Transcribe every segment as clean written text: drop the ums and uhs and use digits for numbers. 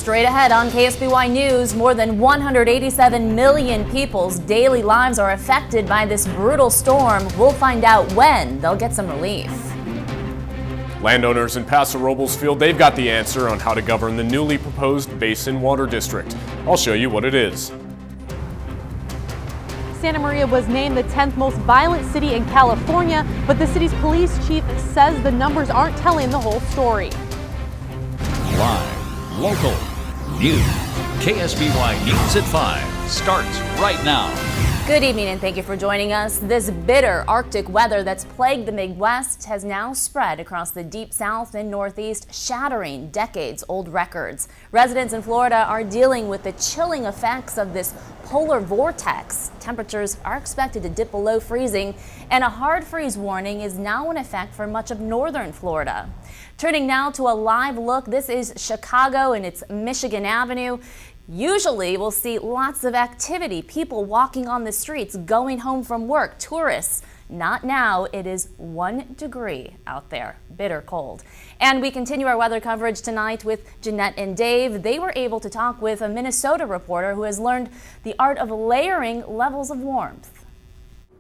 Straight ahead on KSBY News, more than 187 million people's daily lives are affected by this brutal storm. We'll find out when they'll get some relief. Landowners in Paso Robles feel they've got the answer on how to govern the newly proposed Basin Water District. I'll show you what it is. Santa Maria was named the 10th most violent city in California, but the city's police chief says the numbers aren't telling the whole story. Live, local, news. KSBY News at 5 starts right now. Good evening and thank you for joining us. This bitter Arctic weather that's plagued the Midwest has now spread across the deep south and northeast, shattering decades-old records. Residents in Florida are dealing with the chilling effects of this polar vortex. Temperatures are expected to dip below freezing, and a hard freeze warning is now in effect for much of northern Florida. Turning now to a live look, this is Chicago and it's Michigan Avenue. Usually we'll see lots of activity, people walking on the streets, going home from work, tourists. Not now. It is 1 degree out there, bitter cold. And we continue our weather coverage tonight with Jeanette and Dave. They were able to talk with a Minnesota reporter who has learned the art of layering levels of warmth.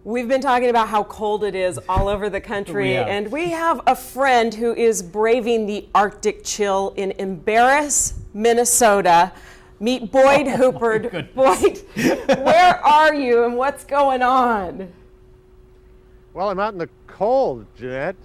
We've been talking about how cold it is all over the country, and we have a friend who is braving the Arctic chill in Embarrass, Minnesota. Meet Boyd Hoopard. Boyd, where are you and what's going on? Well, I'm out in the cold, Jeanette.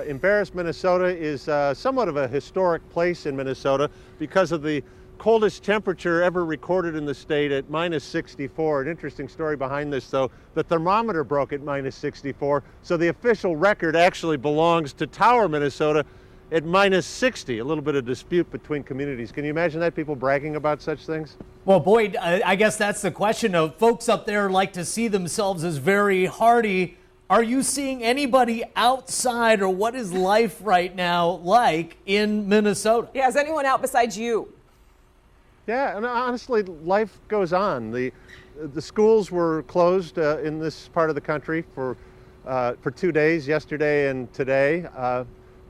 Embarrass, Minnesota is somewhat of a historic place in Minnesota because of the coldest temperature ever recorded in the state at -64. An interesting story behind this, though. The thermometer broke at -64, so the official record actually belongs to Tower, Minnesota, at -60, a little bit of dispute between communities. Can you imagine that, people bragging about such things? Well, Boyd, I guess that's the question of folks up there like to see themselves as very hardy. Are you seeing anybody outside, or what is life right now like in Minnesota? Yeah, is anyone out besides you? Yeah, and honestly, life goes on. The schools were closed in this part of the country for 2 days, yesterday and today.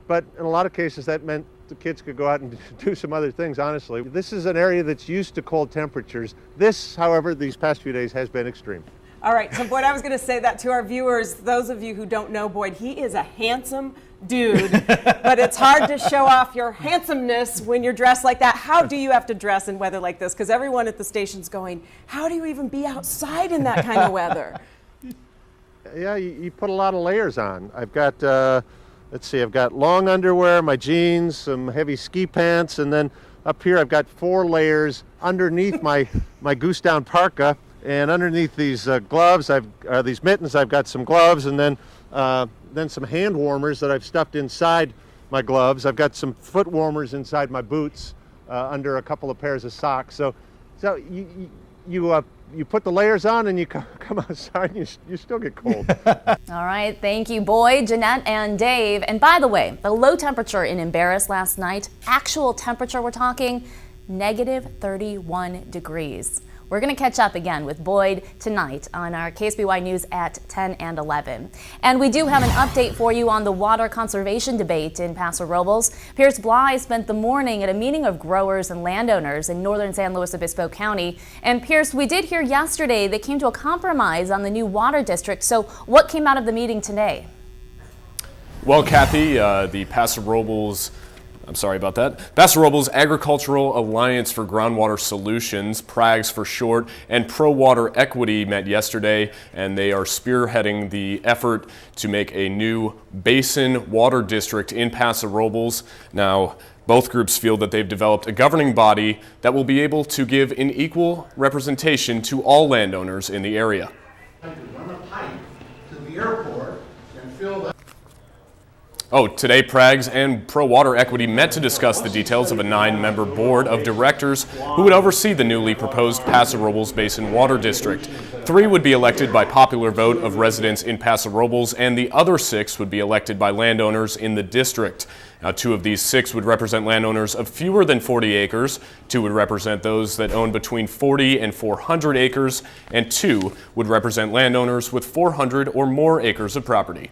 But in a lot of cases, that meant the kids could go out and do some other things, honestly. This is an area that's used to cold temperatures. This, however, these past few days has been extreme. All right, so Boyd, I was going to say that to our viewers. Those of you who don't know Boyd, he is a handsome dude, but it's hard to show off your handsomeness when you're dressed like that. How do you have to dress in weather like this? Because everyone at the station's going, how do you even be outside in that kind of weather? Yeah, you put a lot of layers on. I've got... let's see, I've got long underwear, my jeans, some heavy ski pants, and then up here I've got 4 layers underneath my goose down parka, and underneath these gloves, these mittens, I've got some gloves, and then some hand warmers that I've stuffed inside my gloves. I've got some foot warmers inside my boots under a couple of pairs of socks. So you put the layers on and you come outside and you still get cold. All right, thank you, Boyd, Jeanette, and Dave. And by the way, the low temperature in Embarrass last night, actual temperature we're talking, -31 degrees. We're going to catch up again with Boyd tonight on our KSBY News at 10 and 11. And we do have an update for you on the water conservation debate in Paso Robles. Pierce Bly spent the morning at a meeting of growers and landowners in northern San Luis Obispo County. And Pierce, we did hear yesterday they came to a compromise on the new water district. So what came out of the meeting today? Well, Kathy, the Paso Robles Agricultural Alliance for Groundwater Solutions, PRAGS for short, and Pro Water Equity met yesterday, and they are spearheading the effort to make a new basin water district in Paso Robles. Now, both groups feel that they've developed a governing body that will be able to give an equal representation to all landowners in the area. Run a pipe to the airport and fill that. Today PRAGS and Pro Water Equity met to discuss the details of a 9-member board of directors who would oversee the newly proposed Paso Robles Basin Water District. 3 would be elected by popular vote of residents in Paso Robles, and the other 6 would be elected by landowners in the district. Now, 2 of these 6 would represent landowners of fewer than 40 acres, 2 would represent those that own between 40 and 400 acres, and 2 would represent landowners with 400 or more acres of property.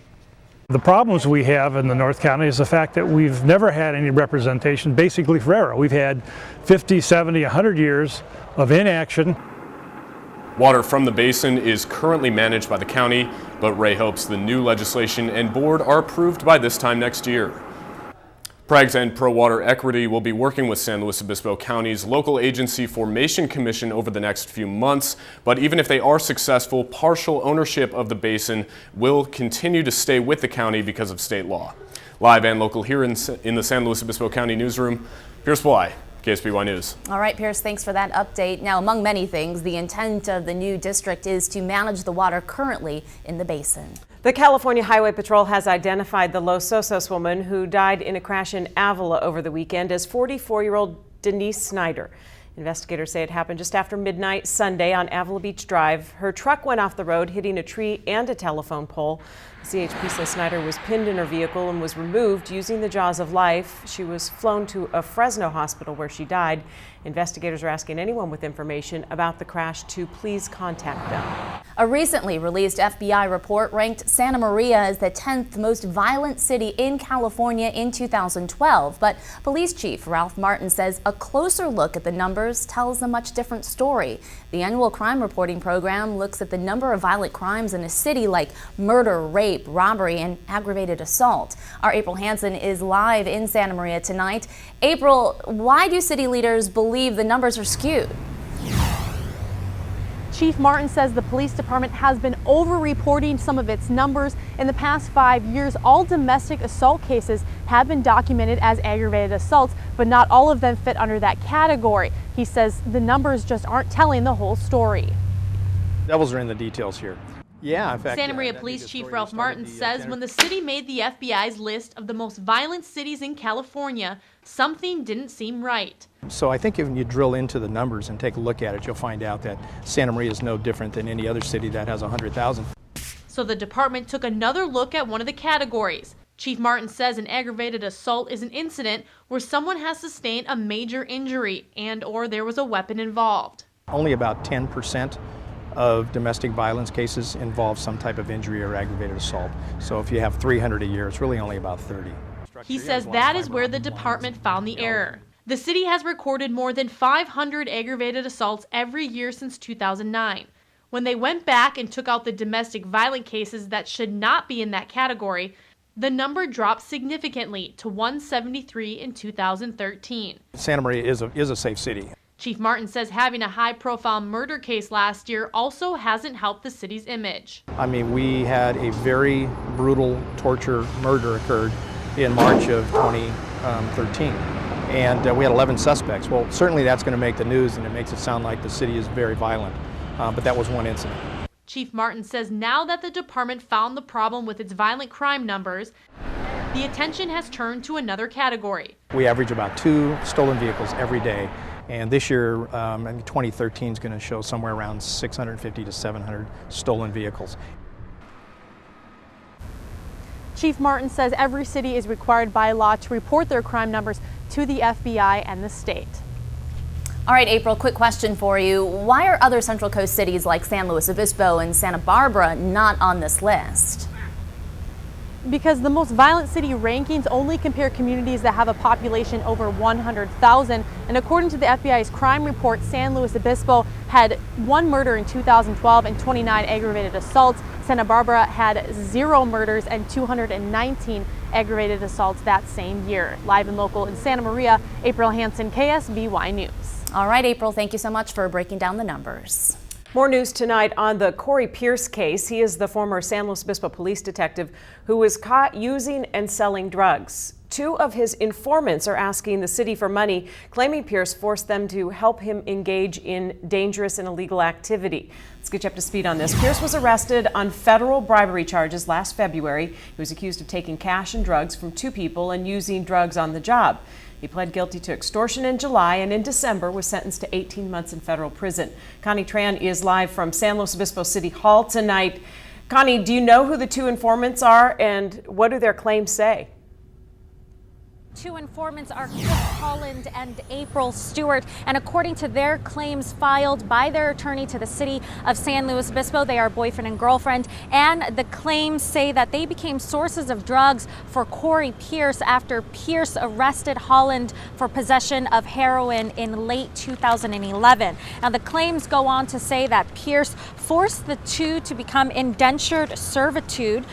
The problems we have in the North County is the fact that we've never had any representation basically forever. We've had 50, 70, 100 years of inaction. Water from the basin is currently managed by the county, but Ray hopes the new legislation and board are approved by this time next year. Prags and Pro Water Equity will be working with San Luis Obispo County's local agency formation commission over the next few months, but even if they are successful, partial ownership of the basin will continue to stay with the county because of state law. Live and local here in the San Luis Obispo County newsroom, Pierce Bly, KSBY News. All right, Pierce, thanks for that update. Now, among many things, the intent of the new district is to manage the water currently in the basin. The California Highway Patrol has identified the Los Osos woman who died in a crash in Avila over the weekend as 44-year-old Denise Snyder. Investigators say it happened just after midnight Sunday on Avila Beach Drive. Her truck went off the road, hitting a tree and a telephone pole. The CHP says Snyder was pinned in her vehicle and was removed using the jaws of life. She was flown to a Fresno hospital where she died. Investigators are asking anyone with information about the crash to please contact them. A recently released FBI report ranked Santa Maria as the 10th most violent city in California in 2012. But Police Chief Ralph Martin says a closer look at the numbers tells a much different story. The annual crime reporting program looks at the number of violent crimes in a city like murder, rape, robbery, and aggravated assault. Our April Hansen is live in Santa Maria tonight. April, why do city leaders believe the numbers are skewed? Chief Martin says the police department has been over-reporting some of its numbers. In the past 5 years, all domestic assault cases have been documented as aggravated assaults, but not all of them fit under that category. He says the numbers just aren't telling the whole story. Devils are in the details here. Yeah, in fact, Santa Maria Police Chief Ralph Martin says when the city made the FBI's list of the most violent cities in California, something didn't seem right. So I think if you drill into the numbers and take a look at it, you'll find out that Santa Maria is no different than any other city that has 100,000. So the department took another look at one of the categories. Chief Martin says an aggravated assault is an incident where someone has sustained a major injury and/or there was a weapon involved. Only about 10% of domestic violence cases involve some type of injury or aggravated assault. So if you have 300 a year, it's really only about 30. He says that is where the department found the error. The city has recorded more than 500 aggravated assaults every year since 2009. When they went back and took out the domestic violent cases that should not be in that category, the number dropped significantly to 173 in 2013. Santa Maria is a safe city. Chief Martin says having a high-profile murder case last year also hasn't helped the city's image. I mean, we had a very brutal torture murder occurred in March of 2013, and we had 11 suspects. Well, certainly that's going to make the news, and it makes it sound like the city is very violent, but that was one incident. Chief Martin says now that the department found the problem with its violent crime numbers, the attention has turned to another category. We average about 2 stolen vehicles every day. And this year, I think 2013 is going to show somewhere around 650 to 700 stolen vehicles. Chief Martin says every city is required by law to report their crime numbers to the FBI and the state. All right, April, quick question for you. Why are other Central Coast cities like San Luis Obispo and Santa Barbara not on this list? Because the most violent city rankings only compare communities that have a population over 100,000. And according to the FBI's crime report, San Luis Obispo had 1 murder in 2012 and 29 aggravated assaults. Santa Barbara had 0 murders and 219 aggravated assaults that same year. Live and local in Santa Maria, April Hansen, KSBY News. All right, April, thank you so much for breaking down the numbers. More news tonight on the Corey Pierce case. He is the former San Luis Obispo police detective who was caught using and selling drugs. 2 of his informants are asking the city for money, claiming Pierce forced them to help him engage in dangerous and illegal activity. Let's get you up to speed on this. Pierce was arrested on federal bribery charges last February. He was accused of taking cash and drugs from 2 people and using drugs on the job. He pled guilty to extortion in July and in December was sentenced to 18 months in federal prison. Connie Tran is live from San Luis Obispo City Hall tonight. Connie, do you know who the 2 informants are and what do their claims say? two informants are Chris Holland and April Stewart, and according to their claims filed by their attorney to the city of San Luis Obispo, they are boyfriend and girlfriend, and the claims say that they became sources of drugs for Corey Pierce after Pierce arrested Holland for possession of heroin in late 2011. Now, the claims go on to say that Pierce forced the two to become indentured servitudes,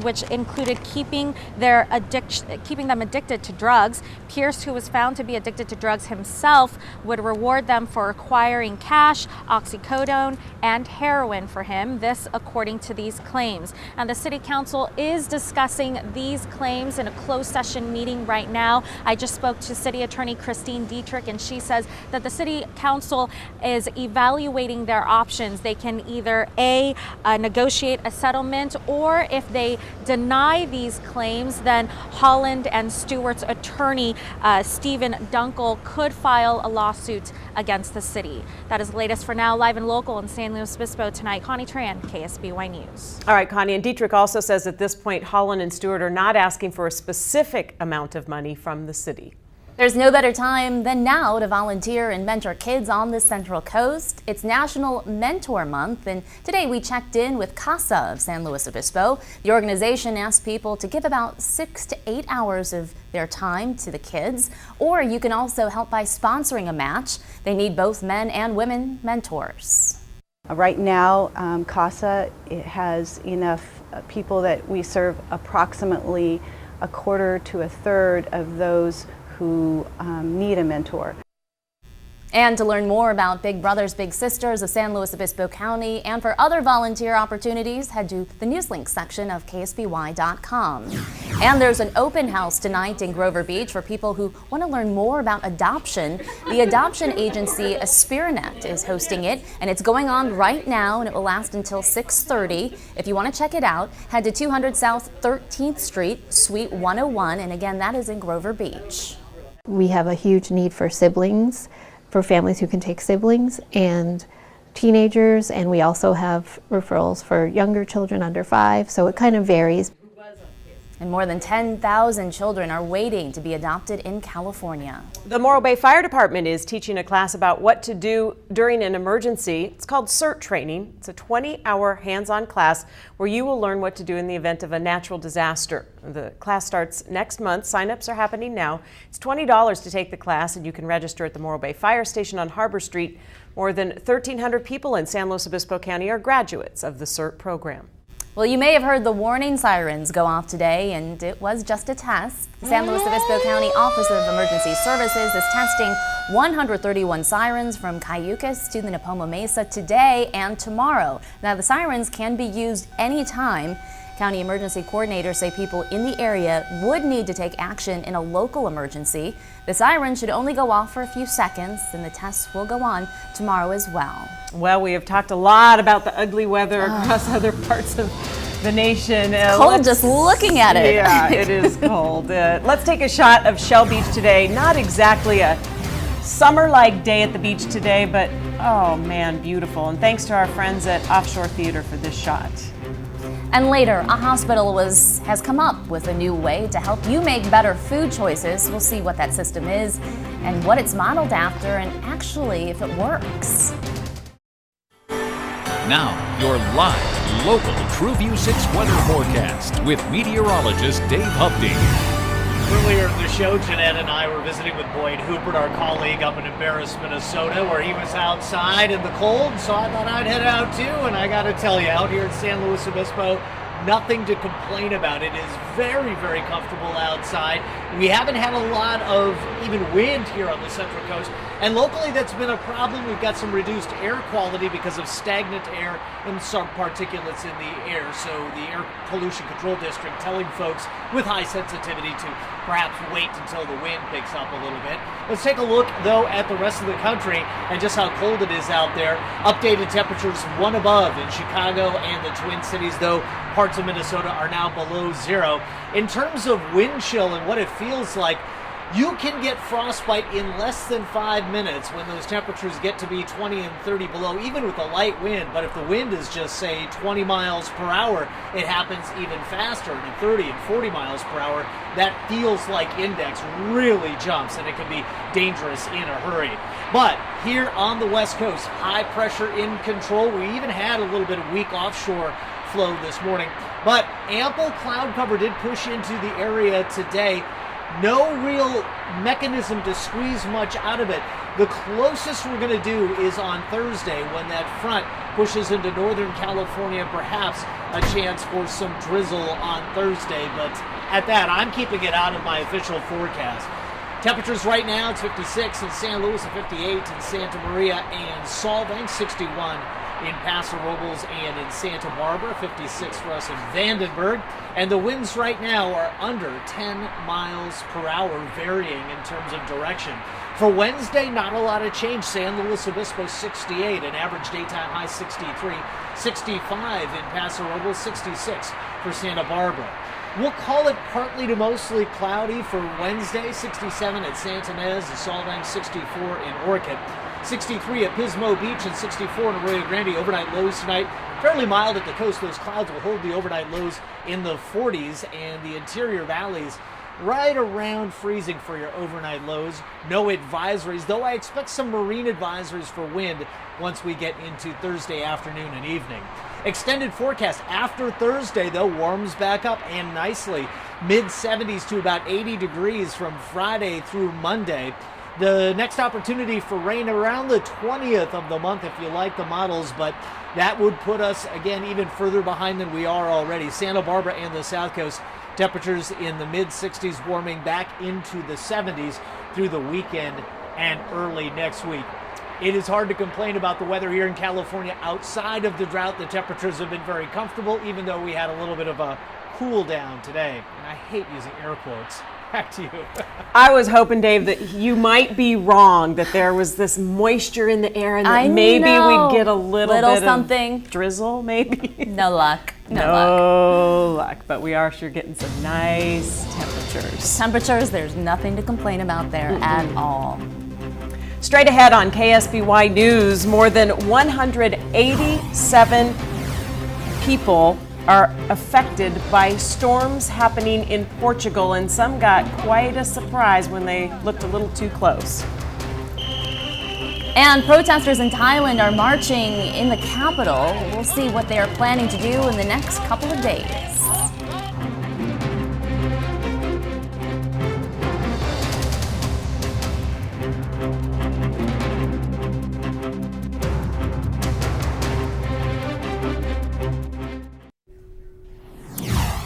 which included keeping them addicted to drugs. Pierce, who was found to be addicted to drugs himself, would reward them for acquiring cash, oxycodone, and heroin for him. This, according to these claims. And the city council is discussing these claims in a closed session meeting right now. I just spoke to city attorney Christine Dietrich, and she says that the city council is evaluating their options. They can either negotiate a settlement, or if they deny these claims, then Holland and Stewart's attorney, Stephen Dunkel, could file a lawsuit against the city. That is the latest for now. Live and local in San Luis Obispo tonight, Connie Tran, KSBY News. All right, Connie, and Dietrich also says at this point, Holland and Stewart are not asking for a specific amount of money from the city. There's no better time than now to volunteer and mentor kids on the Central Coast. It's National Mentor Month, and today we checked in with CASA of San Luis Obispo. The organization asks people to give about 6 to 8 hours of their time to the kids, or you can also help by sponsoring a match. They need both men and women mentors. Right now, CASA has enough people that we serve approximately a quarter to a third of those who need a mentor. And to learn more about Big Brothers Big Sisters of San Luis Obispo County and for other volunteer opportunities, head to the Newslink section of KSBY.com. And there's an open house tonight in Grover Beach for people who want to learn more about adoption. The adoption agency Aspiranet is hosting it, and it's going on right now, and it will last until 6:30. If you want to check it out, head to 200 South 13th Street, Suite 101, and again, that is in Grover Beach. We have a huge need for siblings, for families who can take siblings and teenagers, and we also have referrals for younger children under 5, so it kind of varies. And more than 10,000 children are waiting to be adopted in California. The Morro Bay Fire Department is teaching a class about what to do during an emergency. It's called CERT training. It's a 20-hour hands-on class where you will learn what to do in the event of a natural disaster. The class starts next month. Sign-ups are happening now. It's $20 to take the class, and you can register at the Morro Bay Fire Station on Harbor Street. More than 1,300 people in San Luis Obispo County are graduates of the CERT program. Well, you may have heard the warning sirens go off today, and it was just a test. The San Luis Obispo County Office of Emergency Services is testing 131 sirens from Cayucas to the Nipomo Mesa today and tomorrow. Now, the sirens can be used anytime. County emergency coordinators say people in the area would need to take action in a local emergency. The siren should only go off for a few seconds, and the tests will go on tomorrow as well. Well, we have talked a lot about the ugly weather across other parts of the nation. Cold just looking at it. Yeah, it is cold. Let's take a shot of Shell Beach today. Not exactly a summer-like day at the beach today, but oh man, beautiful. And thanks to our friends at Offshore Theater for this shot. And later, a hospital has come up with a new way to help you make better food choices. We'll see what that system is and what it's modeled after, and actually if it works. Now, your live, local TrueView 6 weather forecast with meteorologist Dave Hupty. Earlier in the show, Jeanette and I were visiting with Boyd Hooper, our colleague up in Embarrass, Minnesota, where he was outside in the cold, so I thought I'd head out too, and I gotta tell you, out here in San Luis Obispo, nothing to complain about. It is very, very comfortable outside. We haven't had a lot of even wind here on the Central Coast, and locally that's been a problem. We've got some reduced air quality because of stagnant air and some particulates in the air. So the Air Pollution Control District telling folks with high sensitivity to perhaps wait until the wind picks up a little bit. Let's take a look, though, at the rest of the country and just how cold it is out there. Updated temperatures 1 above in Chicago and the Twin Cities, though parts of Minnesota are now below 0. In terms of wind chill and what it feels like, You can get frostbite in less than 5 minutes when those temperatures get to be 20 and 30 below, even with a light wind. But if the wind is just, say, 20 miles per hour, it happens even faster. And at 30 and 40 miles per hour, that feels like index really jumps, and it can be dangerous in a hurry. But here on the West Coast, high pressure in control. We even had a little bit of weak offshore flow this morning. But ample cloud cover did push into the area today. No real mechanism to squeeze much out of it. The closest we're going to do is on Thursday when that front pushes into Northern California, perhaps a chance for some drizzle on Thursday. But at that, I'm keeping it out of my official forecast. Temperatures right now, it's 56 in San Luis and 58 in Santa Maria and Solvang, 61 in Paso Robles and in Santa Barbara, 56 for us in Vandenberg. And the winds right now are under 10 miles per hour, varying in terms of direction. For Wednesday, not a lot of change. San Luis Obispo 68, an average daytime high 63, 65 in Paso Robles, 66 for Santa Barbara. We'll call it partly to mostly cloudy for Wednesday, 67 at Santa Ynez and Solvang, 64 in Orchid. 63 at Pismo Beach and 64 in Arroyo Grande. Overnight lows tonight, fairly mild at the coast. Those clouds will hold the overnight lows in the 40s, and the interior valleys right around freezing for your overnight lows. No advisories, though I expect some marine advisories for wind once we get into Thursday afternoon and evening. Extended forecast after Thursday, though, warms back up and nicely. Mid-70s to about 80 degrees from Friday through Monday. The next opportunity for rain around the 20th of the month if you like the models, but that would put us, again, even further behind than we are already. Santa Barbara and the South Coast, temperatures in the mid-60s, warming back into the 70s through the weekend and early next week. It is hard to complain about the weather here in California. Outside of the drought, the temperatures have been very comfortable, even though we had a little bit of a cool down today. And I hate using air quotes. Back to you. I was hoping, Dave, that you might be wrong, that there was this moisture in the air and that maybe we'd get a little bit something. Of drizzle, maybe. No luck. No luck. But we are sure getting some nice temperatures. There's nothing to complain about there at all. Straight ahead on KSBY News, more than 187 people are affected by storms happening in Portugal, and some got quite a surprise when they looked a little too close. And protesters in Thailand are marching in the capital. We'll see what they are planning to do in the next couple of days.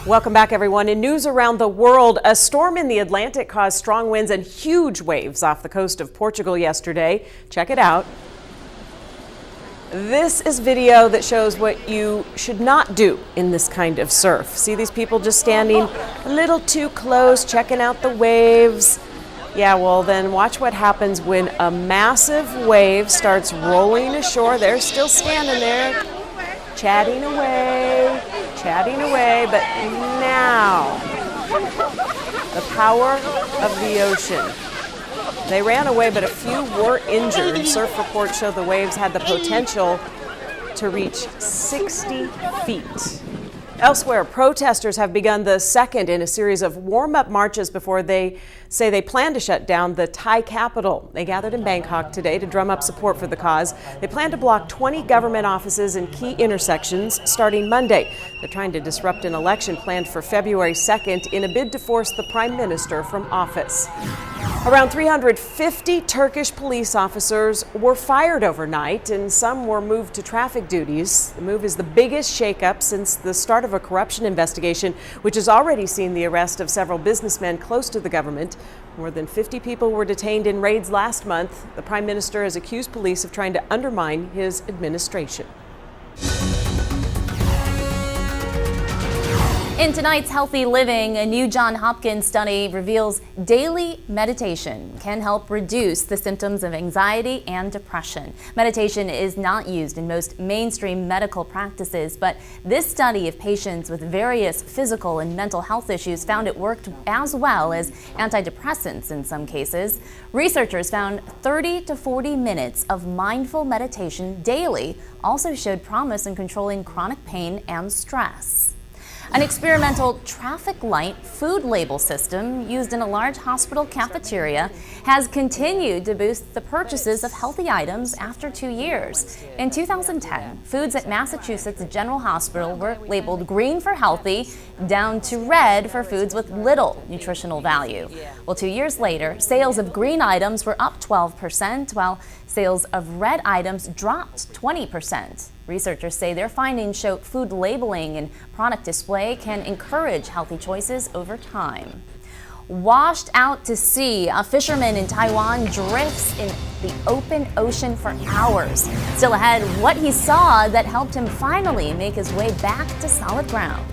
Welcome back, everyone. In news around the world, a storm in the Atlantic caused strong winds and huge waves off the coast of Portugal yesterday. Check it out. This is video that shows what you should not do in this kind of surf. See these people just standing a little too close, checking out the waves. Yeah, well, then watch what happens when a massive wave starts rolling ashore. They're still standing there, chatting away, but now the power of the ocean. They ran away, but a few were injured. Surf reports show the waves had the potential to reach 60 feet. Elsewhere, protesters have begun the second in a series of warm-up marches before they say they plan to shut down the Thai capital. They gathered in Bangkok today to drum up support for the cause. They plan to block 20 government offices and key intersections starting Monday. They're trying to disrupt an election planned for February 2nd in a bid to force the prime minister from office. Around 350 Turkish police officers were fired overnight, and some were moved to traffic duties. The move is the biggest shakeup since the start of a corruption investigation, which has already seen the arrest of several businessmen close to the government. More than 50 people were detained in raids last month. The prime minister has accused police of trying to undermine his administration. In tonight's Healthy Living, a new Johns Hopkins study reveals daily meditation can help reduce the symptoms of anxiety and depression. Meditation is not used in most mainstream medical practices, but this study of patients with various physical and mental health issues found it worked as well as antidepressants in some cases. Researchers found 30 to 40 minutes of mindful meditation daily also showed promise in controlling chronic pain and stress. An experimental traffic light food label system used in a large hospital cafeteria has continued to boost the purchases of healthy items after 2 years. In 2010, foods at Massachusetts General Hospital were labeled green for healthy, down to red for foods with little nutritional value. Well, 2 years later, sales of green items were up 12%, while sales of red items dropped 20%. Researchers say their findings show food labeling and product display can encourage healthy choices over time. Washed out to sea, a fisherman in Taiwan drifts in the open ocean for hours. Still ahead, what he saw that helped him finally make his way back to solid ground.